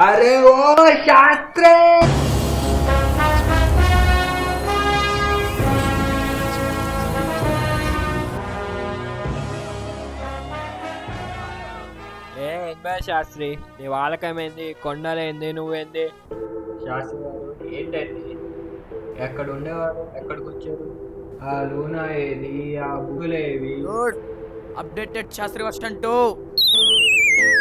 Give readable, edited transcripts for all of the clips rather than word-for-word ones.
అరే ఓ శాస్త్రే, ఏందా శాస్త్రి, నీ వాళ్ళకమేంది, కొండలేంది, నువ్వేంది? శాస్త్రి గారు ఏంటండి, ఎక్కడ ఉండేవారు, ఎక్కడికి వచ్చారు? ఆ లూనా ఏది, ఆ బుగులేవి? గుడ్ అప్డేటెడ్ శాస్త్రి వర్షన్ 2.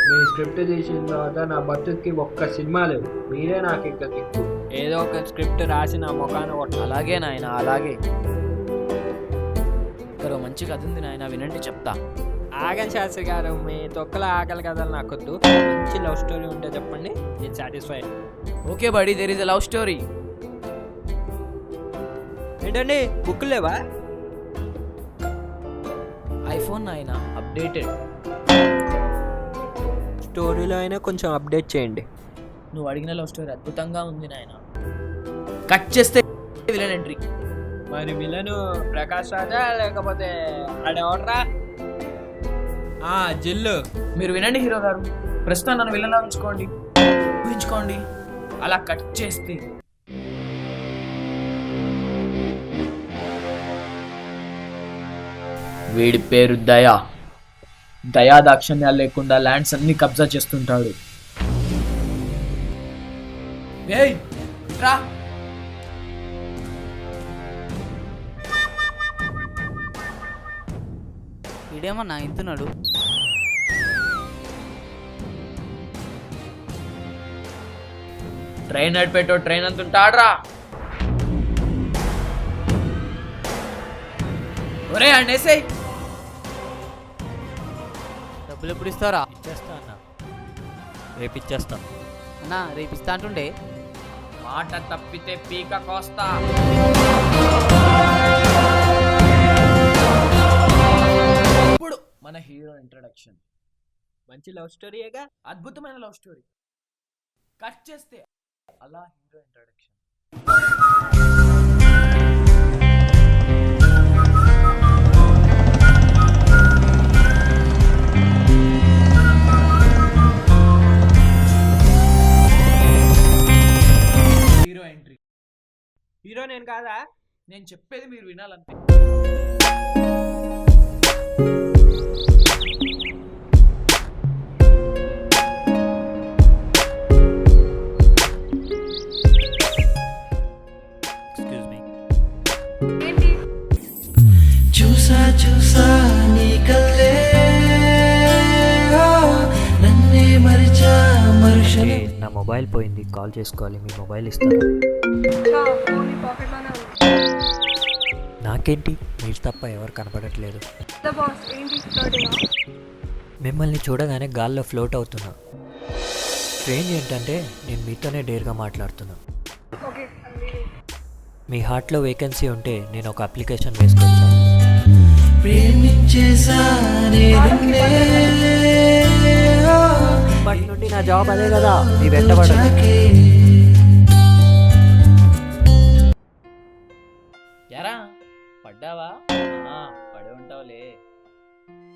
మీ స్క్రిప్ట్ తీసిన తర్వాత నా బతుక్కి ఒక్క సినిమా లేవు. మీరే నాకు ఇంకా దిక్కు. ఏదో ఒక స్క్రిప్ట్ రాసి నా ముఖాన కొట్టాలి. అలాగే నాయన, అలాగే. ఇక్కడ ఓ మంచి కథ ఉంది నాయన, వినండి చెప్తా. ఆగండి శాస్త్రి గారు, మీ తొక్కల ఆకలి కథలు నాకొద్దు. మంచి లవ్ స్టోరీ ఉంటే చెప్పండి, నేను satisfy. Okay buddy, there is a love story. ఏంటండి, బుక్ లేవా? ఐఫోన్ నాయన, అప్డేటెడ్. స్టోరీలో అయినా కొంచెం అప్డేట్ చేయండి. నువ్వు అడిగిన లవ్ స్టోరీ అద్భుతంగా ఉంది నాయన. కట్ చేస్తే విలన్ ఎంట్రీ. మరి విలను ప్రకాష్ రాజా లేకపోతే ఆడెవడరా? జిల్లు. మీరు వినండి హీరో గారు, ప్రస్తుతం నన్ను విలన్లా ఊహించుకోండి. అలా కట్ చేస్తే వీడి పేరు దయా దాక్షణ్యాలు లేకుండా ల్యాండ్స్ అన్ని కబ్జా చేస్తుంటాడు. ఏయ్ రా, ఇడేమన్నా ఇంతున్నాడు. Train నడిపేటో train అంతుంటాడ్రా. ఒరే అండేసేయ్. డబ్బులు ఎప్పుడు ఇస్తారా? ఇచ్చేస్తా అన్న, రేపు ఇచ్చేస్తా. అన్నా రేపు ఇస్తా అంటుండే. మాట తప్పితే పీక కోస్తా. ఇప్పుడు మన హీరో ఇంట్రడక్షన్. మంచి లవ్ స్టోరీయేగా. అద్భుతమైన లవ్ స్టోరీ. కట్ చేస్తే అలా hero introduction. Hero entry. Hero నేను కాదా? నేను చెప్పేది మీరు వినాలంతే. Excuse me. చూసా నీ కల్లే నన్నే మరిచా మరుషలే. నా మొబైల్ పోయింది, కాల్ చేసుకోవాలి. మీ మొబైల్ ఇస్తారా? నాకేంటి, మీరు తప్ప ఎవరు కనపడట్లేదు. మిమ్మల్ని చూడగానే గాల్లో ఫ్లోట్ అవుతున్నా. స్ట్రేంజ్ ఏంటంటే నేను మీతోనే డేర్గా మాట్లాడుతున్నా. మీ హార్ట్లో వేకెన్సీ ఉంటే నేను ఒక అప్లికేషన్ వేసుకొచ్చాను. ఇప్పటి నుండి నా జాబ్ అదే కదా, మీ వెంటబడదు. ఎరా పడ్డావా? పడే ఉంటావులే.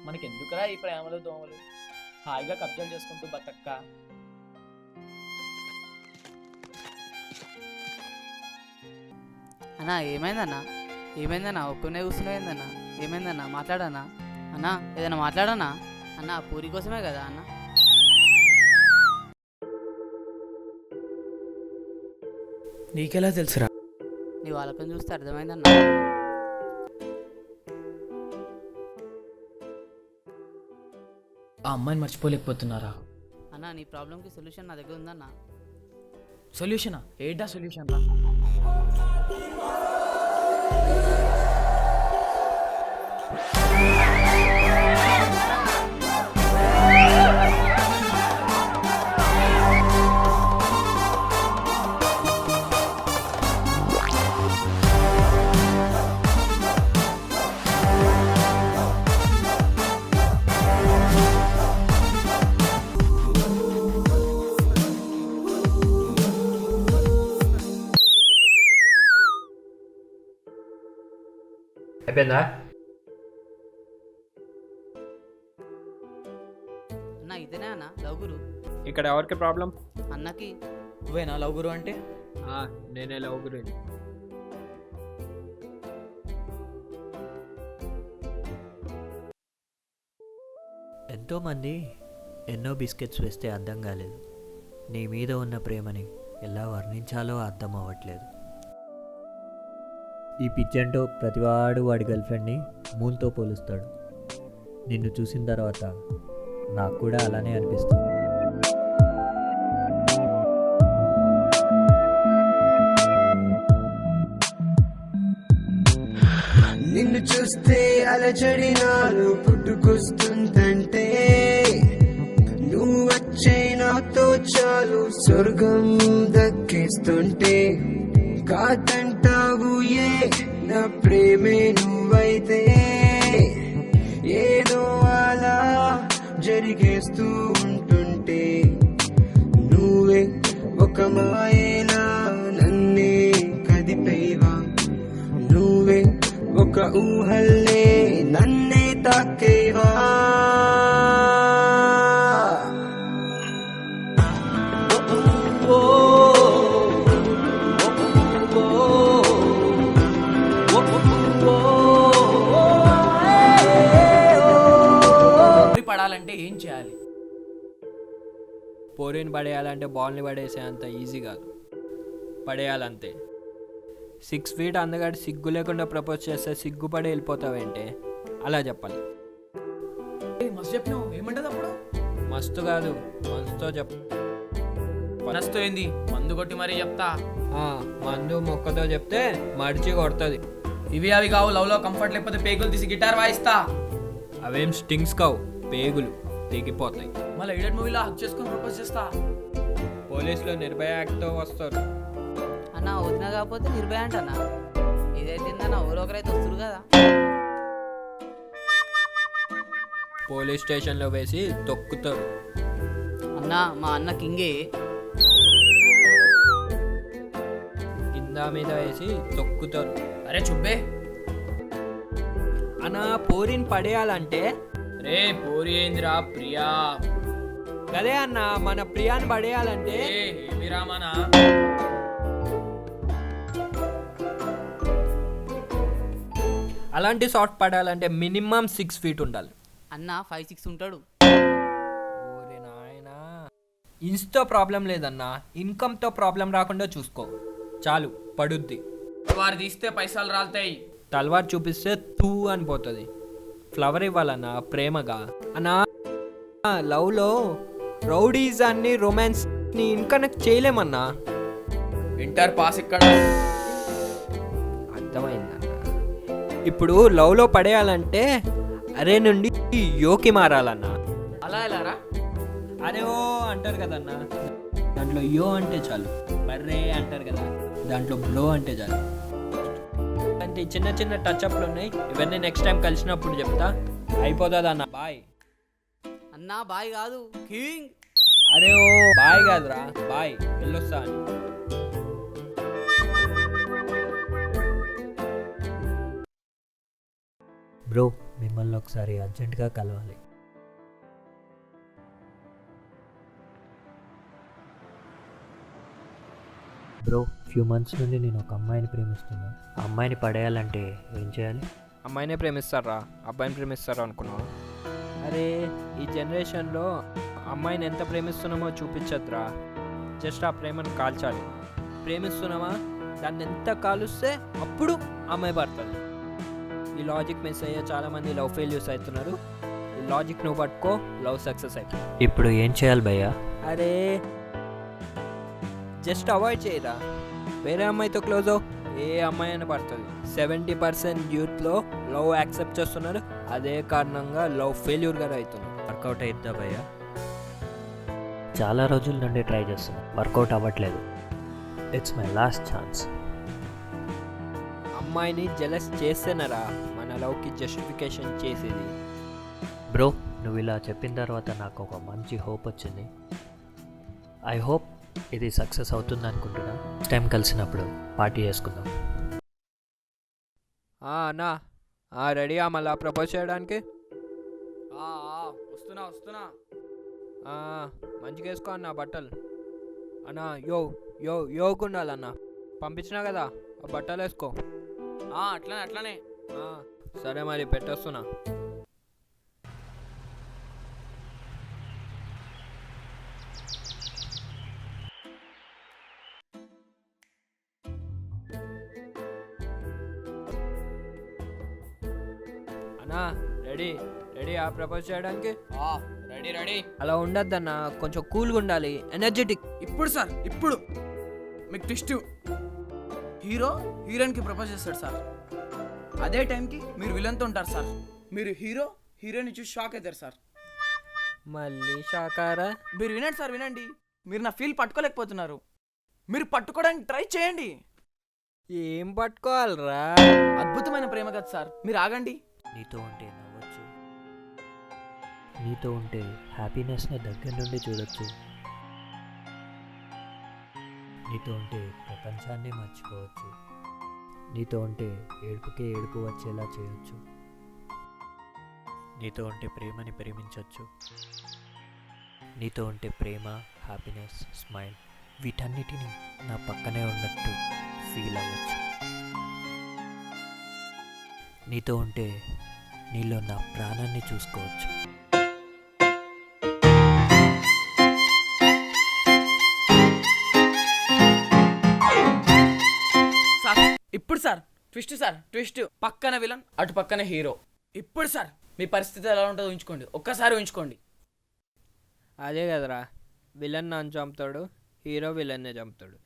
మనకెందుకురా ఈ ప్రేమలు దోమలు, హాయిగా కబ్జాలు చేసుకుంటూ బతక్క. అన్నా ఏమైందన్నా ఒక్కనే కూర్చున్నావు ఏందన్నా? ఏమైందన్నా, మాట్లాడన్నా అన్నా, ఏదైనా మాట్లాడన్నా అన్నా. పూరి కోసమే కదా అన్న. నీకెలా తెలుసురా? నీ వాళ్ళకని చూస్తే అర్థమైందన్నా. ఆ అమ్మాయిని మర్చిపోలేకపోతున్నారా? అన్నా నీ ప్రాబ్లంకి సొల్యూషన్ నా దగ్గర ఉందన్నా. సొల్యూషనా? ఏంటా సొల్యూషన్ రా? అయిపోయిందా? అన్నా ఇతనే అన్న లవ్ గురు. ఇక్కడ ఎవరికి ప్రాబ్లం? అన్నకి. నువ్వేనా లవ్ గురు అంటే? నేనే లవ్ గురించి. ఎంతోమంది ఎన్నో బిస్కెట్స్ వేస్తే అర్థం కాలేదు. నీ మీద ఉన్న ప్రేమని ఎలా వర్ణించాలో అర్థం అవ్వట్లేదు. ఈ పిచ్చంటో ప్రతివాడు వాడి గర్ల్ ఫ్రెండ్ని మూన్తో పోలుస్తాడు. నిన్ను చూసిన తర్వాత నాకు కూడా అలానే అనిపిస్తుంది. నిన్ను చూస్తే అలజడి నాలో పుట్టుకొస్తుందంటే నువ్వు వచ్చే నాతో చాలు స్వర్గం దక్కిస్తుంటే కాదంటావు ఏ నా ప్రేమే నువ్వైతే ఏదో అలా జరిగేస్తూ ఉంటుంటే నువ్వే ఒక మాయేలా నన్నే కదిపేవా నువ్వే ఒక ఊహల్లే నన్నే తాకేవా పడాలంటే ఏం చేయాలి? పోరిని పడేయాలంటే బాల్ని పడేసే అంత ఈజీ కాదు, పడేయాలంతే. 6 feet అందగాడు సిగ్గు లేకుండా ప్రపోజ్ చేస్తే సిగ్గుపడి వెళ్ళిపోతావేంటే? అలా చెప్పాలి. మస్తు చెప్పినావు, ఏమంటది అప్పుడు? మస్తు కాదు, మనసుతో చెప్ప. మనసుతో ఏంది? మందు కొట్టి మరీ చెప్తా. మందు మొక్కతో చెప్తే మడిచి కొడుతుంది. ఇవి అవి కావు, లవ్ లో కంఫర్ట్ లేకపోతే పేగులు తీసి గిటార్ వాయిస్తా. అవేం స్టింగ్స్ కావు, పేగులు తెగిపోతాయి. మళ్ళీ ఎడిట్ మూవీలో హక్ చేసుకొని ప్రపోజ్ చేస్తా. పోలీసులు నిర్భయ యాక్ట్తో వస్తారు. అన్న వదిన కాకపోతే నిర్భయ అంటన్నా. ఇదైతుందన్న ఎవరో ఒకరైతే వస్తారు కదా. పోలీస్ స్టేషన్లో వేసి తొక్కుతారు. అన్న మా అన్న కింగే. కింద మీద వేసి తొక్కుతారు. అరే చుబ్బే అన్నా, పోరిని పడేయాలంటే రే పోరి ఏందిరా ప్రియా. అదే అన్న, మన ప్రియాని పడేయాలంటే ఏమి రామనా అలాంటి షాట్ పడాలంటే మినిమం 6 feet ఉండాలి. అన్న 5'6" ఉంటాడు. ఓరే నాయనా, ఇంచుతో ప్రాబ్లం లేదన్నా, ఇన్కమ్తో ప్రాబ్లం రాకుండా చూసుకో చాలు, పడుద్ది. వారు తీస్తే పైసలు రాలుతాయి. తల్వార్ చూపిస్తే తూ అని పోతుంది. ఫ్లవర్ ఇవ్వాలన్నా ప్రేమగా. అన్నా, లవ్లో రౌడీజాన్ని రొమాన్స్ని ఇన్కనెక్ట్ చేయలేమన్నా. ఇంటర్ పాస్ ఇక్కడ. అర్థమైందన్న. ఇప్పుడు లవ్లో పడేయాలంటే అరే నుండి యోకి మారాలన్నా. అలా ఎలారా? అరే ఓ అంటారు కదన్నా, దాంట్లో యో అంటే చాలు. బర్రే అంటారు కదా, దాంట్లో బ్రో అంటే చాలు. అంటే చిన్న చిన్న టచ్అప్లు ఉన్నాయి, ఇవన్నీ నెక్స్ట్ టైం కలిసినప్పుడు చెప్తా. అయిపోతుంది అన్న, బాయ్. అన్న బాయ్ కాదు, కింగ్. అరే ఓ బాయ్ కాదురా, బాయ్, వెళ్ళొస్తా అని. బ్రో, మిమ్మల్ని ఒకసారి అర్జెంటుగా కలవాలి. బ్రో, ఫ్యూ మంత్స్ నుండి నేను ఒక అమ్మాయిని ప్రేమిస్తున్నా. ఆ అమ్మాయిని పడేయాలంటే ఏం చేయాలి? అమ్మాయినే ప్రేమిస్తారా, అబ్బాయిని ప్రేమిస్తారా అనుకున్నావు? అరే, ఈ జనరేషన్లో అమ్మాయిని ఎంత ప్రేమిస్తున్నామో చూపించద్దురా, జస్ట్ ఆ ప్రేమను కాల్చాలి. ప్రేమిస్తున్నామా, దాన్ని ఎంత కాలుస్తే అప్పుడు అమ్మాయి పడుతుంది. ఈ లాజిక్ మిస్ అయ్యే చాలామంది లవ్ ఫెయిల్యూర్స్ అవుతున్నారు. ఈ లాజిక్ నువ్వు పట్టుకో, లవ్ సక్సెస్ అవుతుంది. ఇప్పుడు ఏం చేయాలి భయ్యా? అరే, జస్ట్ అవాయిడ్ చేయరా, వేరే అమ్మాయితో క్లోజ్ అవ్వు, ఏ అమ్మాయి అయినా పడుతుంది. 70% యూత్లో లవ్ యాక్సెప్ట్ చేస్తున్నారు, అదే కారణంగా లవ్ ఫెయిల్యూర్గా అవుతున్నారు. వర్కౌట్ అయిద్దా భయ్యా? చాలా రోజుల నుండి ట్రై చేస్తున్నా, వర్కౌట్ అవ్వట్లేదు. It's my last chance. అమ్మాయిని జెలస్ చేస్తేనరా మన లవ్కి జస్టిఫికేషన్ చేసేది. బ్రో, నువ్వు ఇలా చెప్పిన తర్వాత నాకు ఒక మంచి హోప్ వచ్చింది. ఐ హోప్ ఇది సక్సెస్ అవుతుంది అనుకుంటున్నా. టైం కలిసినప్పుడు పార్టీ చేసుకుందాం. అన్నా, రెడీయా మళ్ళా ప్రపోజ్ చేయడానికి? వస్తున్నా. మంచిగా వేసుకో అన్న బట్టలు అన్న. యోగుండాలన్న. పంపించినా కదా ఆ బట్టలు వేసుకో. అట్లానే అట్లానే. సరే మరి పెట్టేస్తున్నా. అన్నా రెడీ రెడీ ఆ ప్రపోజ్ చేయడానికి. Ready ready. అలా ఉండద్దన్న, కొంచెం కూల్గా ఉండాలి, ఎనర్జెటిక్. ఇప్పుడు సార్ ఇప్పుడు మీకు ట్విస్ట్. హీరో హీరోయిన్కి ప్రపోజ్ చేస్తాడు సార్. అదే టైంకి మీరు విలన్తో ఉంటారు సార్. మీరు హీరోయిన్ చూసి షాక్ అవుతారు సార్. మళ్ళీ షాకారా? మీరు వినండి సార్, వినండి. మీరు నా ఫీల్ పట్టుకోలేకపోతున్నారు. మీరు పట్టుకోవడానికి ట్రై చేయండి. ఏం పట్టుకోవాలరా? అద్భుతమైన ప్రేమ కదా సార్. మీరు ఆగండి. నీతో ఉంటే నవ్వచ్చు, నీతో ఉంటే హ్యాపీనెస్ని దగ్గర నుండి చూడొచ్చు, నీతో ఉంటే ప్రపంచాన్ని మర్చిపోవచ్చు, నీతో ఉంటే ఏడుపుకే ఏడుపు వచ్చేలా చేయొచ్చు, నీతో ఉంటే ప్రేమని ప్రేమించవచ్చు, నీతో ఉంటే ప్రేమ, హ్యాపీనెస్, స్మైల్ వీటన్నిటిని నా పక్కనే ఉన్నట్టు ఫీల్ అవ్వచ్చు. నీతో ఉంటే నీలో నా ప్రాణాన్ని చూసుకోవచ్చు. సార్ ఇప్పుడు సార్ ట్విస్ట్ సార్, ట్విస్ట్. పక్కన విలన్, అటు పక్కన హీరో. ఇప్పుడు సార్ మీ పరిస్థితి ఎలా ఉంటుందో ఊహించుకోండి, ఒక్కసారి ఊహించుకోండి. అదే కదరా, విలన్ నన్ను చంపుతాడు, హీరో విలన్నే చంపుతాడు,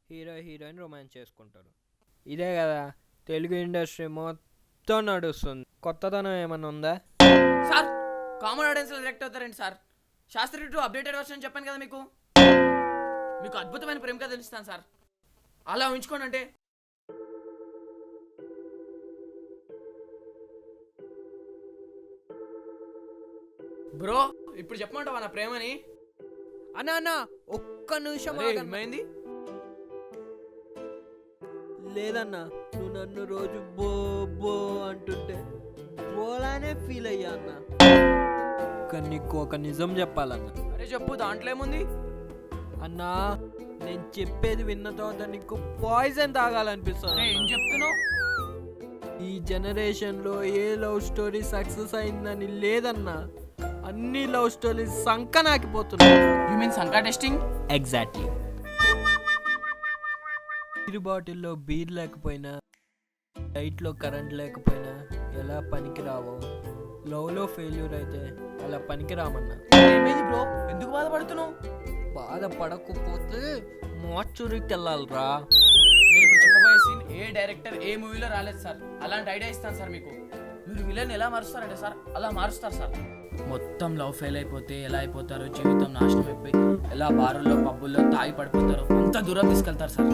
హీరో హీరోయిన్ రొమాన్స్ చేసుకుంటారు. ఇదే కదా తెలుగు ఇండస్ట్రీ మొత్తం నడుస్తుంది. కొత్తదనం ఏమన్నా ఉందా? సార్ కామన్ ఆడియన్స్లో డైరెక్ట్ అవుతారండి సార్. శాస్త్రి 2 అప్డేటెడ్ వర్షన్ చెప్పాను కదా మీకు. మీకు అద్భుతమైన ప్రేమ కథ తెలుస్తాను సార్. అలా ఊహించుకోండి. అంటే బ్రో ఇప్పుడు చెప్పమంటావా నా ప్రేమని? అన్నా అన్న ఒక్క నిమిషం ఏమైంది? లేదన్నా, నువ్వు నన్ను రోజు బో బో అంటుంటే బోలానే ఫీల్ అయ్యా అన్న. కానీ నీకు ఒక నిజం చెప్పాలన్నా. అరే చెప్పు, దాంట్లో ఏముంది? అన్నా నేను చెప్పేది విన్న తర్వాత నీకు పాయిజన్ తాగాలనిపిస్తుంది. ఏం చెప్తున్నావు? ఈ జనరేషన్లో ఏ లవ్ స్టోరీ సక్సెస్ అయిందని లేదన్నా, అన్ని లవ్ స్టోరీస్ సంకనాకిపోతున్నాయి. యు మీన్ సంకా టెస్టింగ్? ఎగ్జాక్ట్లీ. బీర్ బాటిల్లో బీర్ లేకపోయినా, లైట్లో కరెంట్ లేకపోయినా ఎలా పనికి రావో, లవ్లో ఫెయిల్యూర్ అయితే అలా పనికి రామన్నా. ఏమైంది బ్రో, ఎందుకు బాధపడుతున్నావు? బాధపడకపోతే మార్చురికి వెళ్ళాలిరా. నేను ఇప్పుడు చెప్పబోయే సీన్ ఏ డైరెక్టర్ ఏ మూవీలో రాలేదు సార్. అలాంటి ఐడియా ఇస్తాను సార్ మీకు. మీరు విలన్ ఎలా మారుస్తారంటే సార్ అలా మారుస్తారు సార్. మొత్తం లవ్ ఫెయిల్ అయిపోతే ఎలా అయిపోతారో, జీవితం నాశనం అయిపోయి ఎలా బారుల్లో పబ్బుల్లో తాగి పడిపోతారో అంత దూరం తీసుకెళ్తారు సార్.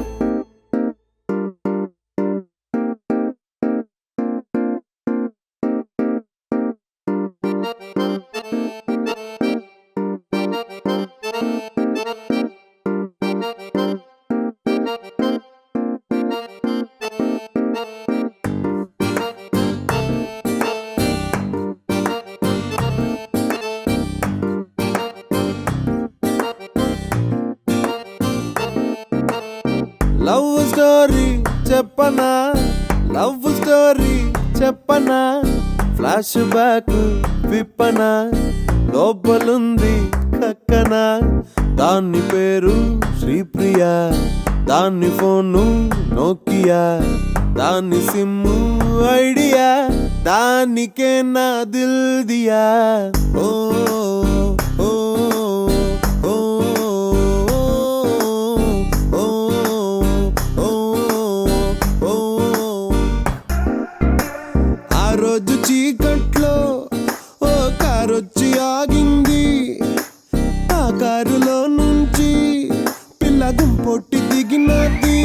లవ్ స్టోరీ చెప్పనా, లవ్ స్టోరీ చెప్పనా, ఫ్లాష్ బ్యాక్ విప్పనా, లోపలుంది కక్కనా, దాని పేరు శ్రీప్రియ, దాని ఫోను నోకియా, దాని సిమ్ము ఐడియా, దానికే నా దిల్ దియా. ఓ ఓ ఓ రోజు చీకట్లో ఓ కారొచ్చి ఆగింది, ఆ కారులో నుంచి పిల్ల గుంపొట్టి దిగినది.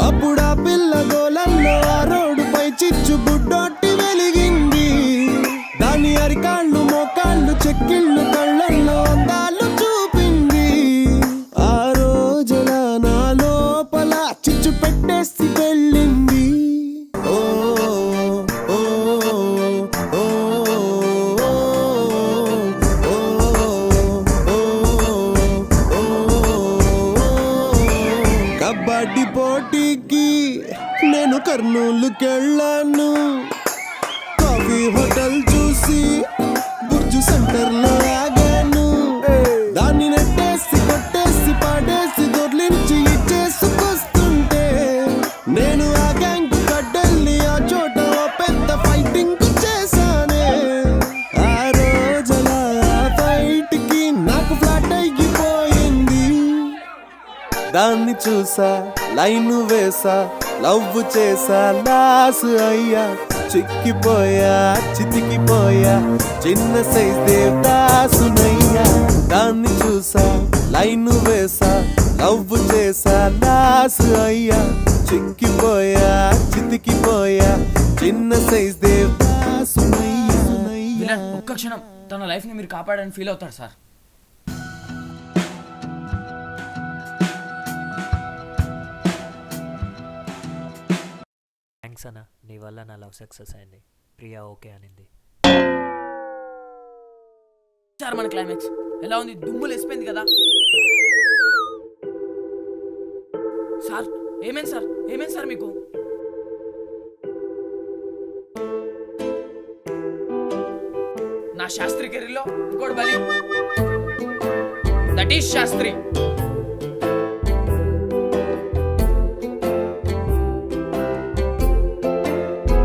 అప్పుడు ఆ పిల్ల గోలల్లో ఆ రోడ్డుపై చిచ్చు బుడ్డొట్టి వెలిగింది. దాని అరికాళ్ళు మోకాళ్ళు చెక్కిళ్ళు కళ్ళల్లో అందాలు చూపింది. ఆ రోజుల నా లోపల చిచ్చు పెట్టేసి వెళ్ళింది. ఓ ఓ ఓ ఓ బయటికెళ్ళాను, కాఫీ హోటల్ చూసి బుర్జు సెంటర్ లో ఆగాను. దాన్ని నెట్టేసి కొట్టేసి పాడేసి దొర్లించి ఇచ్చేసుకొస్తుంటే నేను ఆ గ్యాంగ్ కడ్డల్ని ఆ చోట ఓ పెద్ద ఫైటింగ్ చేశానే. ఆ రోజుల ఫైట్ కి నాకు ఫ్లాట్ అయిపోయింది. దాన్ని చూసా, లైన్ వేసా, లవ్ చేసా, లాస్ అయ్యా, చిక్కిపోయా, చితికిపోయా, చిన్న సైజ్ దేవదాసునయ్యా. దాన్ని చూసా, లైన్ వేసా, లవ్ చేసా, లాస్ అయ్యా, చిక్కిపోయా, చితికిపోయా, చిన్న సైజ్ దేవదాసునయ్యా. విలన్ ఒక్క క్షణం తన లైఫ్ని మీరు కాపాడని ఫీల్ అవుతారు సార్. థ్యాంక్స్ అన్న, నీ వల్ల నా లవ్ సక్సెస్ అయింది. ప్రియా ఓకే అనింది. సార్ మన క్లైమాక్స్ ఎలా ఉంది? దుమ్ములు వేసిపోయింది కదా సార్. ఏమైంది సార్? ఏమైంది సార్ మీకు? నా శాస్త్రి కెరీర్లో ఇంకోటి బలి, దట్ ఈస్ శాస్త్రి.